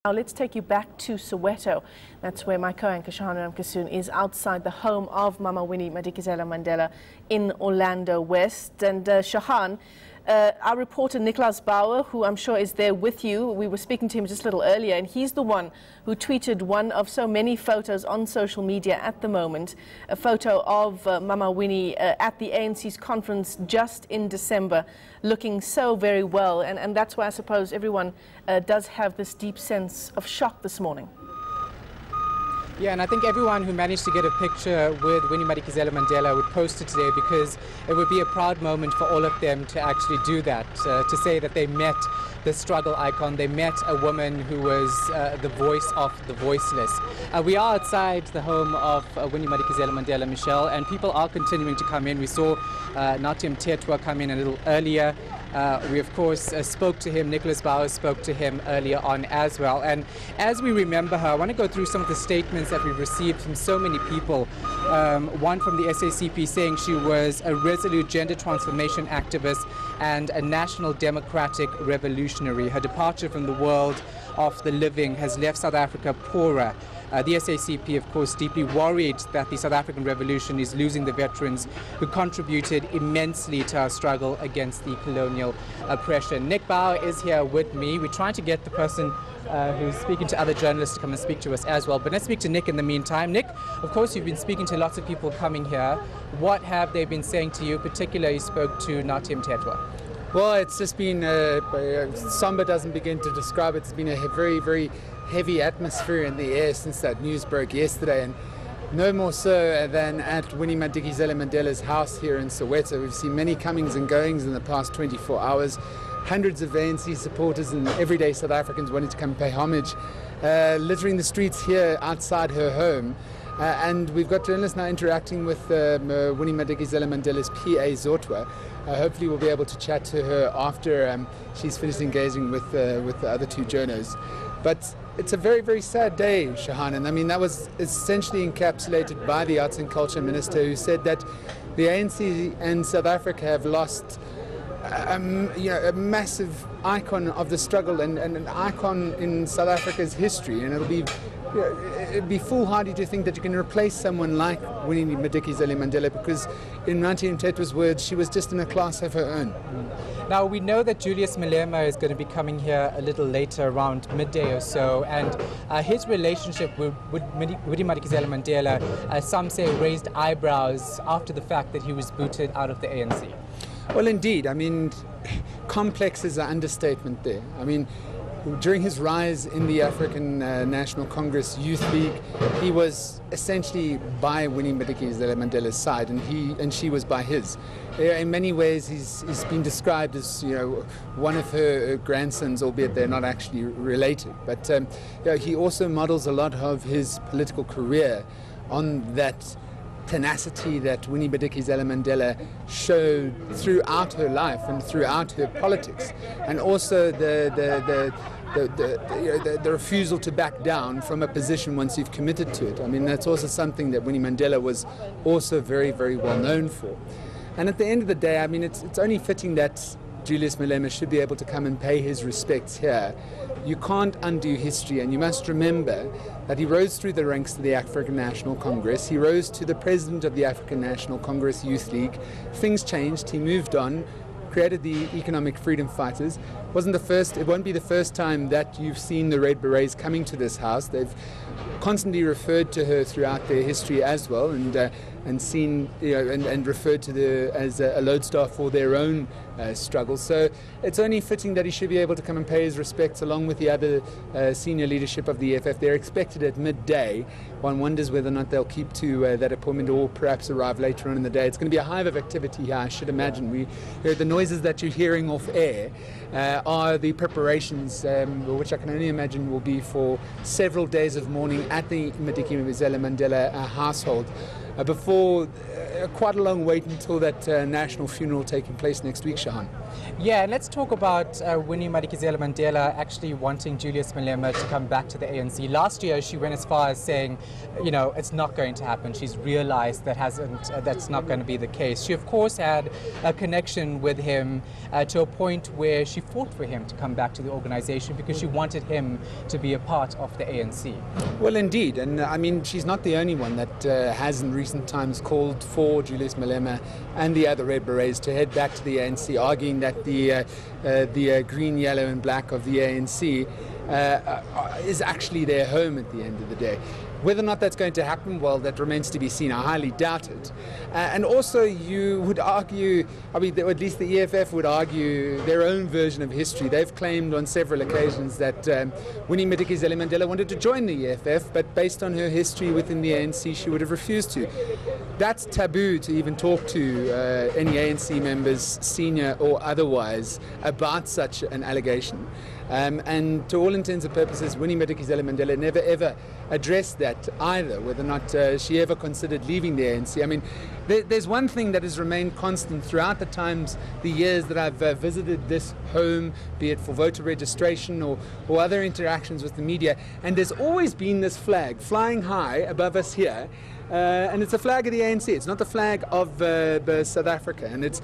Now let's take you back to Soweto. That's where my co-anchor Shahan Ramkissoon is, outside the home of Mama Winnie Madikizela Mandela in Orlando West. And Shahan, our reporter Nickolaus Bauer, who I'm sure is there with you, we were speaking to him just a little earlier, and he's the one who tweeted one of so many photos on social media at the moment, a photo of Mama Winnie at the ANC's conference just in December, looking so very well. And that's why I suppose everyone does have this deep sense of shock this morning. Yeah, and I think everyone who managed to get a picture with Winnie Madikizela Mandela would post it today, because it would be a proud moment for all of them to actually do that, to say that they met the struggle icon, they met a woman who was the voice of the voiceless. We are outside the home of Winnie Madikizela Mandela, Michelle, and people are continuing to come in. We saw Nathi Mthethwa come in a little earlier. We of course spoke to him. Nickolaus Bauer spoke to him earlier on as well. And as we remember her, I want to go through some of the statements that we've received from so many people. One from the SACP saying she was a resolute gender transformation activist and a national democratic revolutionary. Her departure from the world of the living has left South Africa poorer. The SACP, of course, deeply worried that the South African Revolution is losing the veterans who contributed immensely to our struggle against the colonial oppression. Nick Bauer is here with me. We're trying to get the person who's speaking to other journalists to come and speak to us as well. But let's speak to Nick in the meantime. Nick, of course, you've been speaking to lots of people coming here. What have they been saying to you? Particularly, you spoke to Nathi Mthethwa. Well, it's just been, somber doesn't begin to describe it. It's been a very, very heavy atmosphere in the air since that news broke yesterday, and no more so than at Winnie Madikizela Mandela's house here in Soweto. We've seen many comings and goings in the past 24 hours. Hundreds of ANC supporters and everyday South Africans wanted to come pay homage, littering the streets here outside her home. And we've got journalists now interacting with Winnie Madikizela Mandela's PA Zotwa. Hopefully we'll be able to chat to her after she's finished engaging with the other two journos. But it's a very, very sad day, Shahan. And I mean, that was essentially encapsulated by the Arts and Culture Minister, who said that the ANC and South Africa have lost a massive icon of the struggle and an icon in South Africa's history. And it'd be foolhardy to think that you can replace someone like Winnie Madikizela Mandela, because in Nathi Mthethwa's words, she was just in a class of her own. Now, we know that Julius Malema is going to be coming here a little later, around midday or so, and his relationship with Winnie Madikizela Mandela, some say, raised eyebrows after the fact that he was booted out of the ANC. Well, indeed. I mean, complex is an understatement there. I mean, during his rise in the African National Congress Youth League, he was essentially by Winnie Madikizela Mandela's side, and she was by his. In many ways, he's been described as one of her grandsons, albeit they're not actually related. But he also models a lot of his political career on that tenacity that Winnie Madikizela Mandela showed throughout her life and throughout her politics, and also the refusal to back down from a position once you've committed to it. I mean, that's also something that Winnie Mandela was also very, very well known for. And at the end of the day, I mean, it's only fitting that Julius Malema should be able to come and pay his respects here. You can't undo history, and you must remember that he rose through the ranks to the African National Congress. He rose to the president of the African National Congress Youth League. Things changed. He moved on, created the Economic Freedom Fighters. It won't be the first time that you've seen the Red Berets coming to this house. They've constantly referred to her throughout their history as well, and seen and referred to her as a lodestar for their own struggle. So it's only fitting that he should be able to come and pay his respects along with the other senior leadership of the EFF. They're expected at midday. One wonders whether or not they'll keep to that appointment, or perhaps arrive later on in the day. It's going to be a hive of activity here, I should imagine. The noises that you're hearing off air are the preparations, which I can only imagine will be for several days of mourning at the Madikizela Mandela household. before quite a long wait until that national funeral taking place next week, Shahan. Yeah, and let's talk about Winnie Madikizela Mandela actually wanting Julius Malema to come back to the ANC. Last year, she went as far as saying, you know, it's not going to happen. She's realized that's not going to be the case. She, of course, had a connection with him to a point where she fought for him to come back to the organization because she wanted him to be a part of the ANC. Well, indeed. And I mean, she's not the only one that has in recent times called for Julius Malema and the other Red Berets to head back to the ANC, arguing that the green, yellow and black of the ANC is actually their home at the end of the day. Whether or not that's going to happen, well, that remains to be seen. I highly doubt it. And also you would argue, I mean, at least the EFF would argue their own version of history. They've claimed on several occasions that Winnie Madikizela Mandela wanted to join the EFF, but based on her history within the ANC, she would have refused to. That's taboo to even talk to any ANC members, senior or otherwise, about such an allegation. And to all intents and purposes, Winnie Madikizela Mandela never ever addressed that either, whether or not she ever considered leaving the ANC. I mean, there's one thing that has remained constant throughout the years that I've visited this home, be it for voter registration or other interactions with the media, and there's always been this flag flying high above us here. And it's a flag of the ANC. It's not the flag of South Africa, and it's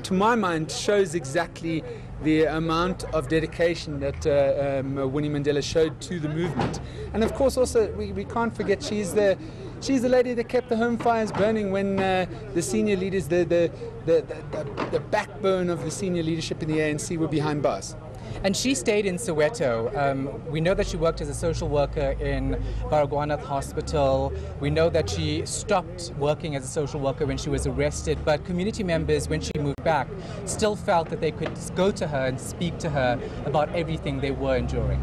to my mind shows exactly the amount of dedication that Winnie Mandela showed to the movement. And of course, also we can't forget she's the lady that kept the home fires burning when the senior leaders, the backbone of the senior leadership in the ANC, were behind bars. And she stayed in Soweto. We know that she worked as a social worker in Baragwanath Hospital. We know that she stopped working as a social worker when she was arrested, but community members, when she moved back, still felt that they could go to her and speak to her about everything they were enduring.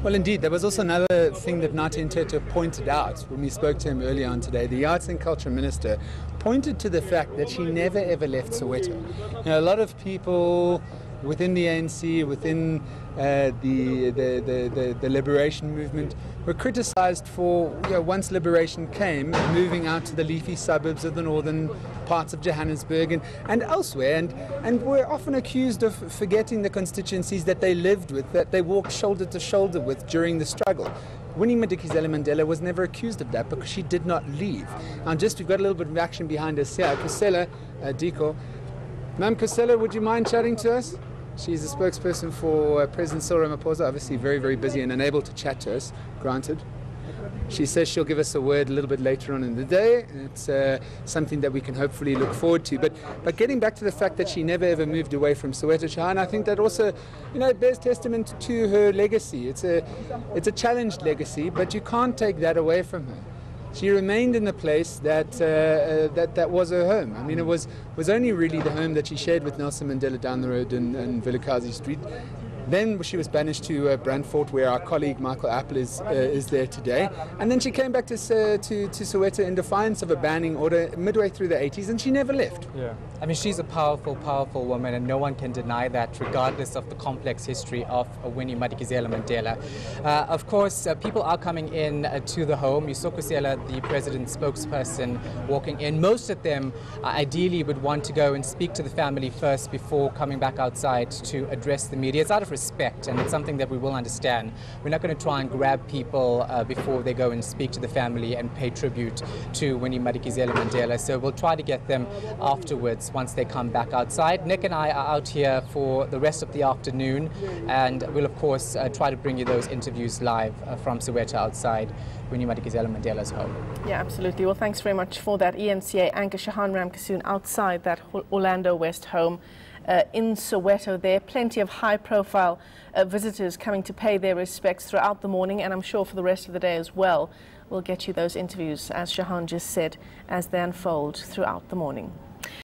Well, indeed, there was also another thing that Nathi Ntetho pointed out when we spoke to him earlier on today. The Arts and Culture Minister pointed to the fact that she never ever left Soweto. You know, a lot of people within the ANC, within the liberation movement, were criticised for, you know, once liberation came, moving out to the leafy suburbs of the northern parts of Johannesburg and elsewhere, and were often accused of forgetting the constituencies that they lived with, that they walked shoulder to shoulder with during the struggle. Winnie Madikizela Mandela was never accused of that because she did not leave. Now, we've got a little bit of action behind us here. Kusela Diko. Ma'am Kusela, would you mind chatting to us? She's a spokesperson for President Cyril Ramaphosa, obviously very, very busy and unable to chat to us, granted. She says she'll give us a word a little bit later on in the day. It's something that we can hopefully look forward to. But getting back to the fact that she never ever moved away from Soweto, Shahan, I think that also, you know, bears testament to her legacy. It's a challenged legacy, but you can't take that away from her. She remained in the place that was her home. I mean, it was only really the home that she shared with Nelson Mandela down the road in Vilakazi Street. Then she was banished to Brandfort, where our colleague Michael Apple is there today. And then she came back to Soweto in defiance of a banning order midway through the 80s, and she never left. Yeah, I mean, she's a powerful, powerful woman, and no one can deny that, regardless of the complex history of Winnie Madikizela Mandela. Of course, people are coming in to the home. You saw Kusela, the president's spokesperson, walking in. Most of them ideally would want to go and speak to the family first before coming back outside to address the media. It's out of respect, and it's something that we will understand. We're not going to try and grab people before they go and speak to the family and pay tribute to Winnie Madikizela Mandela. So we'll try to get them afterwards once they come back outside. Nick and I are out here for the rest of the afternoon, and we'll of course try to bring you those interviews live from Soweto outside Winnie Madikizela Mandela's home. Yeah, absolutely. Well, thanks very much for that. ENCA anchor Shahan Ramkissoon outside that Orlando West home in Soweto. There are plenty of high-profile visitors coming to pay their respects throughout the morning, and I'm sure for the rest of the day as well. We'll get you those interviews, as Shahan just said, as they unfold throughout the morning.